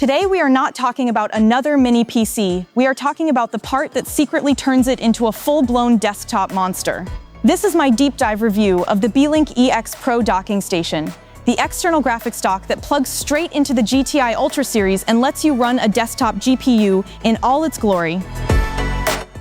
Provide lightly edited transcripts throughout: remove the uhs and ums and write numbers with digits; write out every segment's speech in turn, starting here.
Today we are not talking about another mini PC, we are talking about the part that secretly turns it into a full-blown desktop monster. This is my deep dive review of the Beelink EX Pro docking station, the external graphics dock that plugs straight into the GTi Ultra series and lets you run a desktop GPU in all its glory.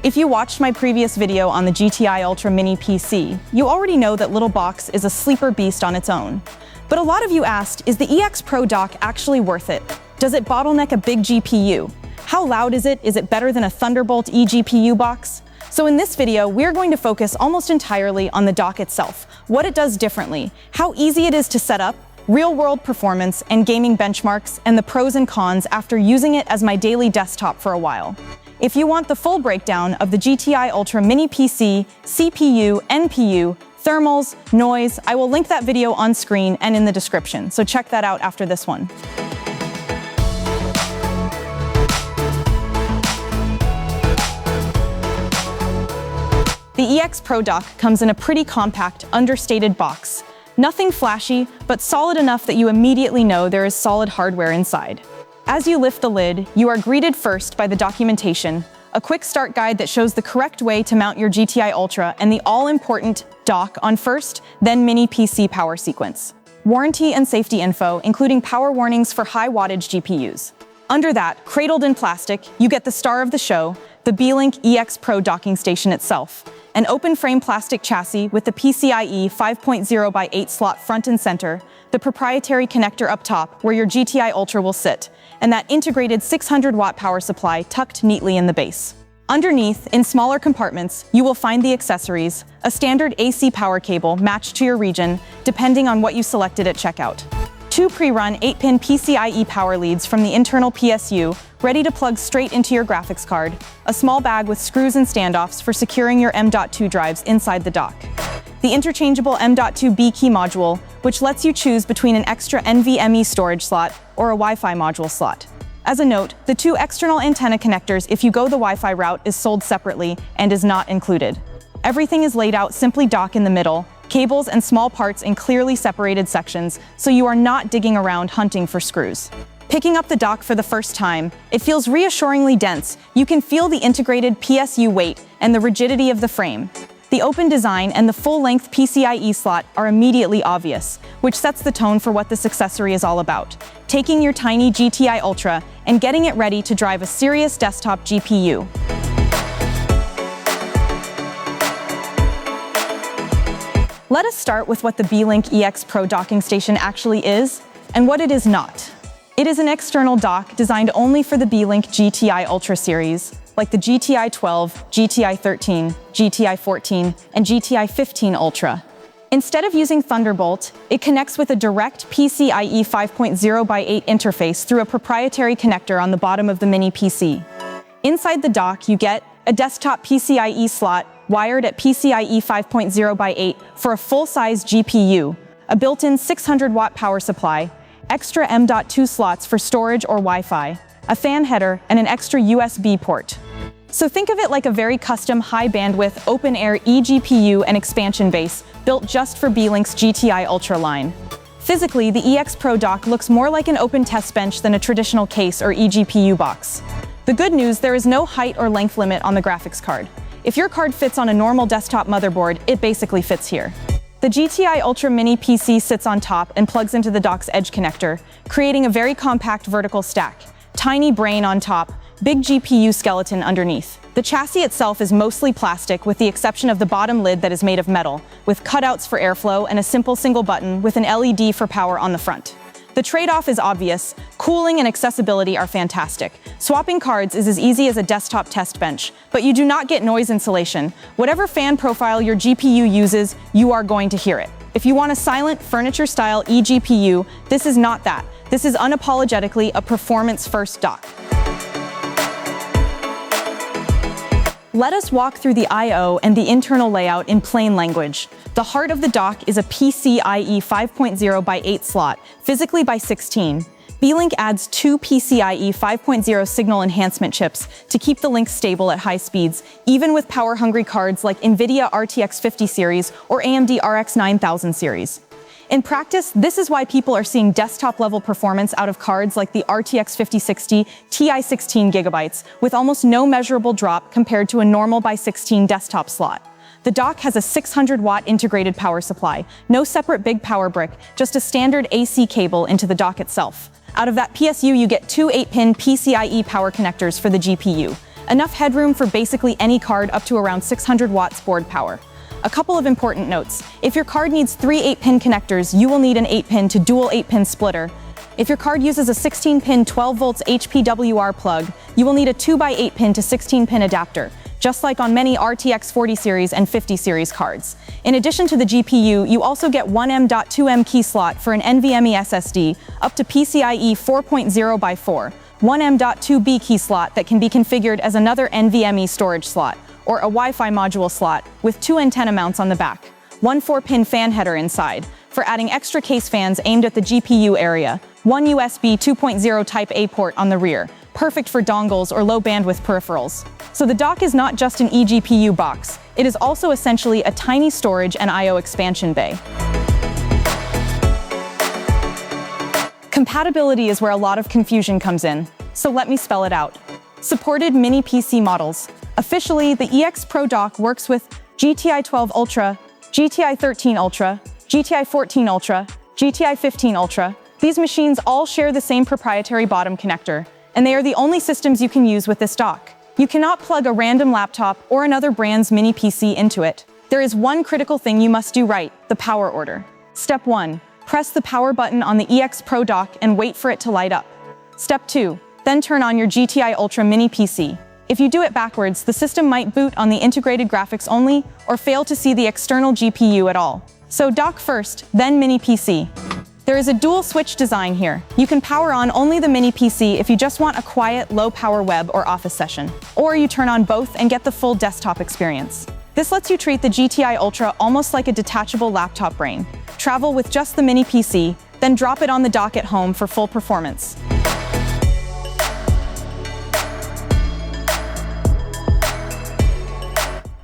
If you watched my previous video on the GTi Ultra mini PC, you already know that little box is a sleeper beast on its own. But a lot of you asked, is the EX Pro dock actually worth it? Does it bottleneck a big GPU? How loud is it? Is it better than a Thunderbolt eGPU box? So in this video, we're going to focus almost entirely on the dock itself, what it does differently, how easy it is to set up, real-world performance and gaming benchmarks, and the pros and cons after using it as my daily desktop for a while. If you want the full breakdown of the GTi Ultra mini PC, CPU, NPU, thermals, noise, I will link that video on screen and in the description, so check that out after this one. The EX Pro dock comes in a pretty compact, understated box. Nothing flashy, but solid enough that you immediately know there is solid hardware inside. As you lift the lid, you are greeted first by the documentation, a quick start guide that shows the correct way to mount your GTi Ultra and the all-important dock on first, then mini PC power sequence. Warranty and safety info, including power warnings for high-wattage GPUs. Under that, cradled in plastic, you get the star of the show, the Beelink EX Pro docking station itself. An open-frame plastic chassis with the PCIe 5.0 by 8 slot front and center, the proprietary connector up top where your GTi Ultra will sit, and that integrated 600-watt power supply tucked neatly in the base. Underneath, in smaller compartments, you will find the accessories, a standard AC power cable matched to your region, depending on what you selected at checkout. 2 pre-run 8-pin PCIe power leads from the internal PSU, ready to plug straight into your graphics card, a small bag with screws and standoffs for securing your M.2 drives inside the dock. The interchangeable M.2 B key module, which lets you choose between an extra NVMe storage slot or a Wi-Fi module slot. As a note, the 2 external antenna connectors if you go the Wi-Fi route is sold separately and is not included. Everything is laid out simply dock in the middle, cables and small parts in clearly separated sections, so you are not digging around hunting for screws. Picking up the dock for the first time, it feels reassuringly dense. You can feel the integrated PSU weight and the rigidity of the frame. The open design and the full-length PCIe slot are immediately obvious, which sets the tone for what this accessory is all about, taking your tiny GTi Ultra and getting it ready to drive a serious desktop GPU. Let us start with what the Beelink EX Pro docking station actually is and what it is not. It is an external dock designed only for the Beelink GTi Ultra series, like the GTi 12, GTi 13, GTi 14, and GTi 15 Ultra. Instead of using Thunderbolt, it connects with a direct PCIe 5.0 by 8 interface through a proprietary connector on the bottom of the mini PC. Inside the dock, you get a desktop PCIe slot wired at PCIe 5.0 by 8 for a full-size GPU, a built-in 600-watt power supply, extra M.2 slots for storage or Wi-Fi, a fan header, and an extra USB port. So think of it like a very custom high-bandwidth open-air eGPU and expansion base built just for Beelink's GTi Ultra line. Physically, the EX Pro dock looks more like an open test bench than a traditional case or eGPU box. The good news, there is no height or length limit on the graphics card. If your card fits on a normal desktop motherboard, it basically fits here. The GTi Ultra mini PC sits on top and plugs into the dock's edge connector, creating a very compact vertical stack. Tiny brain on top, big GPU skeleton underneath. The chassis itself is mostly plastic with the exception of the bottom lid that is made of metal, with cutouts for airflow and a simple single button with an LED for power on the front. The trade-off is obvious. Cooling and accessibility are fantastic. Swapping cards is as easy as a desktop test bench, but you do not get noise insulation. Whatever fan profile your GPU uses, you are going to hear it. If you want a silent, furniture-style eGPU, this is not that. This is unapologetically a performance-first dock. Let us walk through the I/O and the internal layout in plain language. The heart of the dock is a PCIe 5.0 by 8 slot, physically by 16. Beelink adds 2 PCIe 5.0 signal enhancement chips to keep the link stable at high speeds, even with power-hungry cards like NVIDIA RTX 50 series or AMD RX 9000 series. In practice, this is why people are seeing desktop-level performance out of cards like the RTX 5060 Ti 16 GB, with almost no measurable drop compared to a normal by 16 desktop slot. The dock has a 600-watt integrated power supply, no separate big power brick, just a standard AC cable into the dock itself. Out of that PSU, you get two 8-pin PCIe power connectors for the GPU. Enough headroom for basically any card up to around 600 watts board power. A couple of important notes. If your card needs three 8-pin connectors, you will need an 8-pin to dual 8-pin splitter. If your card uses a 16-pin 12 volts HPWR plug, you will need a 2x8-pin to 16-pin adapter, just like on many RTX 40 series and 50 series cards. In addition to the GPU, you also get one M.2M key slot for an NVMe SSD up to PCIe 4.0x4. One M.2B key slot that can be configured as another NVMe storage slot, or a Wi-Fi module slot, with two antenna mounts on the back. One 4-pin fan header inside, for adding extra case fans aimed at the GPU area. One USB 2.0 Type A port on the rear, perfect for dongles or low bandwidth peripherals. So the dock is not just an eGPU box, it is also essentially a tiny storage and I/O expansion bay. Compatibility is where a lot of confusion comes in, so let me spell it out. Supported mini PC models. Officially, the EX Pro dock works with GTi 12 Ultra, GTi 13 Ultra, GTi 14 Ultra, GTi 15 Ultra. These machines all share the same proprietary bottom connector, and they are the only systems you can use with this dock. You cannot plug a random laptop or another brand's mini PC into it. There is one critical thing you must do right, the power order. Step 1. Press the power button on the EX Pro dock and wait for it to light up. Step 2. Then turn on your GTi Ultra mini PC. If you do it backwards, the system might boot on the integrated graphics only or fail to see the external GPU at all. So dock first, then mini PC. There is a dual switch design here. You can power on only the mini PC if you just want a quiet, low-power web or office session. Or you turn on both and get the full desktop experience. This lets you treat the GTi Ultra almost like a detachable laptop brain. Travel with just the mini PC, then drop it on the dock at home for full performance.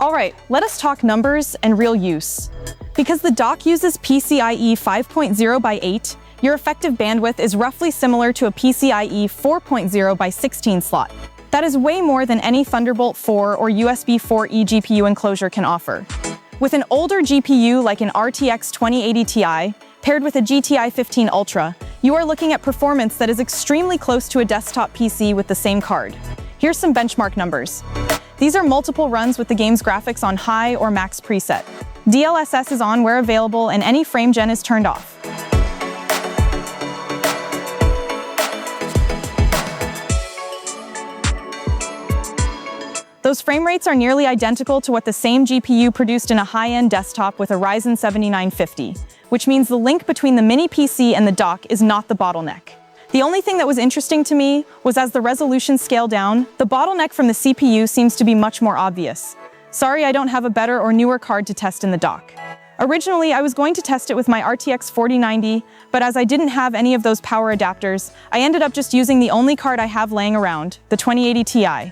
Alright, let us talk numbers and real use. Because the dock uses PCIe 5.0x8, your effective bandwidth is roughly similar to a PCIe 4.0x16 slot. That is way more than any Thunderbolt 4 or USB 4 eGPU enclosure can offer. With an older GPU like an RTX 2080 Ti, paired with a GTi 15 Ultra, you are looking at performance that is extremely close to a desktop PC with the same card. Here's some benchmark numbers. These are multiple runs with the game's graphics on high or max preset. DLSS is on where available and any frame gen is turned off. Those frame rates are nearly identical to what the same GPU produced in a high-end desktop with a Ryzen 7950, which means the link between the mini PC and the dock is not the bottleneck. The only thing that was interesting to me was as the resolution scaled down, the bottleneck from the CPU seems to be much more obvious. Sorry I don't have a better or newer card to test in the dock. Originally, I was going to test it with my RTX 4090, but as I didn't have any of those power adapters, I ended up just using the only card I have laying around, the 2080 Ti.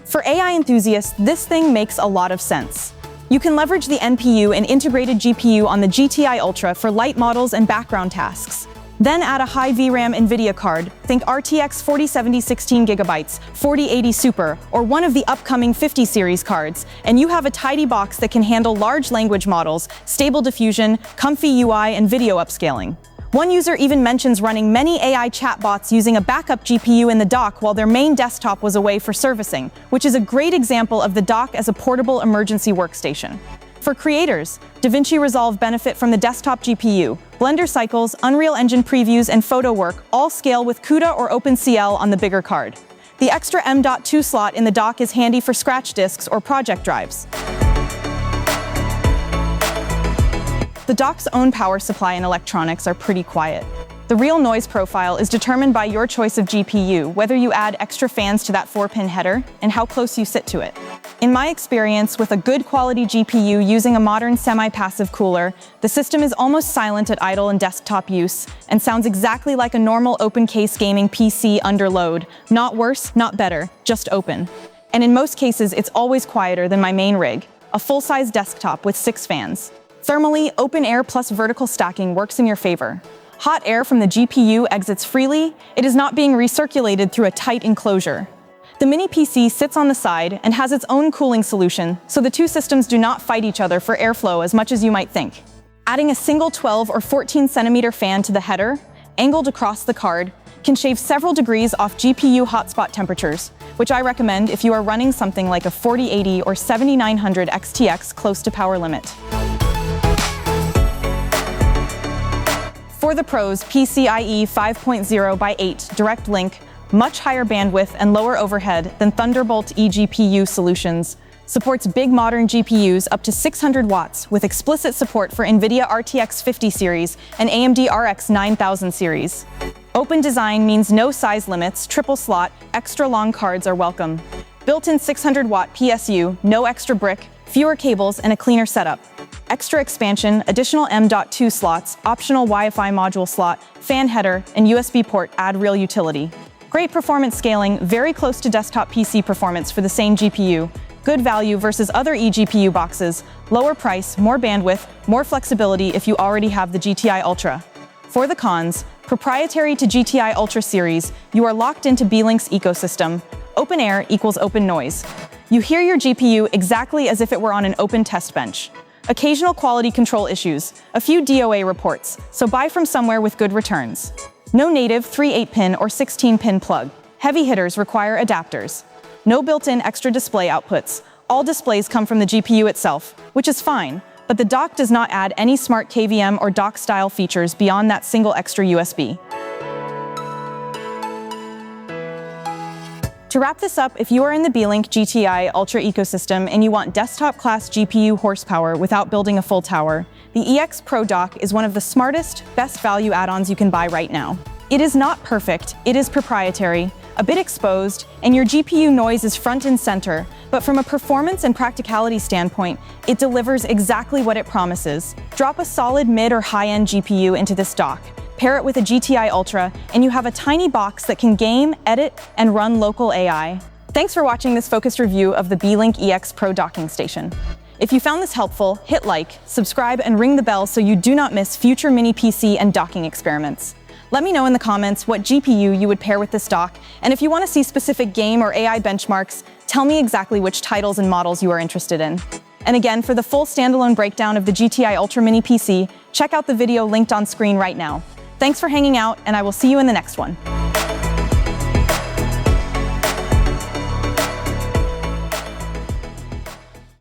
For AI enthusiasts, this thing makes a lot of sense. You can leverage the NPU and integrated GPU on the GTi Ultra for light models and background tasks. Then add a high VRAM NVIDIA card, think RTX 4070 16GB, 4080 Super, or one of the upcoming 50 series cards, and you have a tidy box that can handle large language models, stable diffusion, comfy UI, and video upscaling. One user even mentions running many AI chatbots using a backup GPU in the dock while their main desktop was away for servicing, which is a great example of the dock as a portable emergency workstation. For creators, DaVinci Resolve benefit from the desktop GPU. Blender cycles, Unreal Engine previews, and photo work all scale with CUDA or OpenCL on the bigger card. The extra M.2 slot in the dock is handy for scratch disks or project drives. The dock's own power supply and electronics are pretty quiet. The real noise profile is determined by your choice of GPU, whether you add extra fans to that 4-pin header, and how close you sit to it. In my experience, with a good quality GPU using a modern semi-passive cooler, the system is almost silent at idle and desktop use, and sounds exactly like a normal open-case gaming PC under load. Not worse, not better, just open. And in most cases, it's always quieter than my main rig. a full-size desktop with 6 fans. Thermally, open air plus vertical stacking works in your favor. Hot air from the GPU exits freely. It is not being recirculated through a tight enclosure. The mini PC sits on the side and has its own cooling solution, so the two systems do not fight each other for airflow as much as you might think. Adding a single 12 or 14 centimeter fan to the header, angled across the card, can shave several degrees off GPU hotspot temperatures, which I recommend if you are running something like a 4080 or 7900 XTX close to power limit. For the pros, PCIe 5.0 by 8 direct link, much higher bandwidth and lower overhead than Thunderbolt eGPU solutions, supports big modern GPUs up to 600 watts with explicit support for NVIDIA RTX 50 series and AMD RX 9000 series. Open design means no size limits, triple slot, extra long cards are welcome. Built-in 600-watt PSU, no extra brick, fewer cables, and a cleaner setup. Extra expansion, additional M.2 slots, optional Wi-Fi module slot, fan header, and USB port add real utility. Great performance scaling, very close to desktop PC performance for the same GPU. Good value versus other eGPU boxes. Lower price, more bandwidth, more flexibility if you already have the GTi Ultra. For the cons, proprietary to GTi Ultra series, you are locked into Beelink's ecosystem. Open air equals open noise. You hear your GPU exactly as if it were on an open test bench. Occasional quality control issues, a few DOA reports, so buy from somewhere with good returns. No native 3 8-pin or 16-pin plug. Heavy hitters require adapters. No built-in extra display outputs. All displays come from the GPU itself, which is fine, but the dock does not add any smart KVM or dock-style features beyond that single extra USB. To wrap this up, if you are in the Beelink GTi Ultra ecosystem and you want desktop-class GPU horsepower without building a full tower, the EX Pro dock is one of the smartest, best value add-ons you can buy right now. It is not perfect, it is proprietary, a bit exposed, and your GPU noise is front and center, but from a performance and practicality standpoint, it delivers exactly what it promises. Drop a solid mid or high-end GPU into this dock, pair it with a GTi Ultra, and you have a tiny box that can game, edit, and run local AI. Thanks for watching this focused review of the Beelink EX Pro docking station. If you found this helpful, hit like, subscribe, and ring the bell so you do not miss future mini PC and docking experiments. Let me know in the comments what GPU you would pair with this dock, and if you want to see specific game or AI benchmarks, tell me exactly which titles and models you are interested in. And again, for the full standalone breakdown of the GTi Ultra Mini PC, check out the video linked on screen right now. Thanks for hanging out, and I will see you in the next one.